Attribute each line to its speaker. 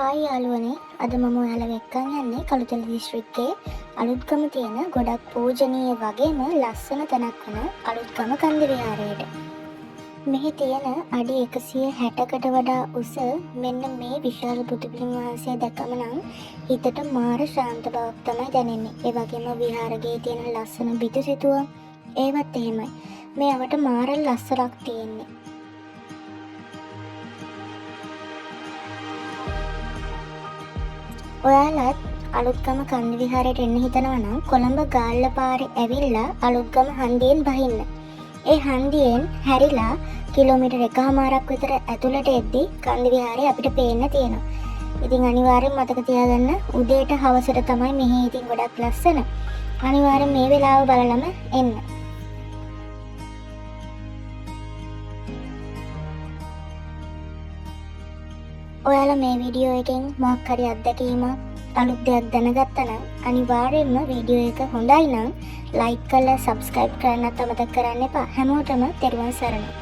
Speaker 1: Hi යාළුවනේ, අද මම ඔයාලව එක්කන් යන්නේ කළුතර දිස්ත්‍රික්කයේ අලුත්ගම තියෙන ගොඩක් පූජනීය වගේම ලස්සන තැනක් වන අලුත්ගම කන්ද විහාරයට. මෙහි තියෙන අඩි 160කට වඩා උස මෙන්න මේ විශාල බුදු පිළිම වහන්සේ දැකම නම් හිතට මාර ශාන්ත බවක් තමයි දැනෙන්නේ. ඒ වගේම විහාරයේ තියෙන ලස්සන බිතු සිතුවම් ඒවත් එහෙමයි. මේ අවට මාර ලස්සනක් තියෙන්නේ. ඔයාලත් අලුත්ගම කන්ද විහාරයට එන්න හිතනවා නම් කොළඹ ගාල්ල පාරේ ඇවිල්ලා අලුත්ගම හන්දියෙන් බහින්න. ඒ හන්දියෙන් හැරිලා කිලෝමීටර් 1කමාරක් විතර ඇතුළට එද්දී කන්ද විහාරය අපිට පේන්න තියෙනවා. ඉතින් අනිවාර්යෙන් මතක තියාගන්න උදේට හවසට තමයි මෙහි ඉතින් ගොඩක් ලස්සන. අනිවාර්යෙන් මේ වෙලාව බලලම එන්න. ඔයාලා මේ වීඩියෝ එකෙන් මොකක් හරි අත්දැකීමක් අලුත් දෙයක් දැනගත්තා නම් අනිවාර්යයෙන්ම වීඩියෝ එක හොඳයි නම් ලයික් කරලා සබ්ස්ක්‍රයිබ් කරන්නත් අමතක කරන්න එපා. හැමෝටම තෙරුවන් සරණයි.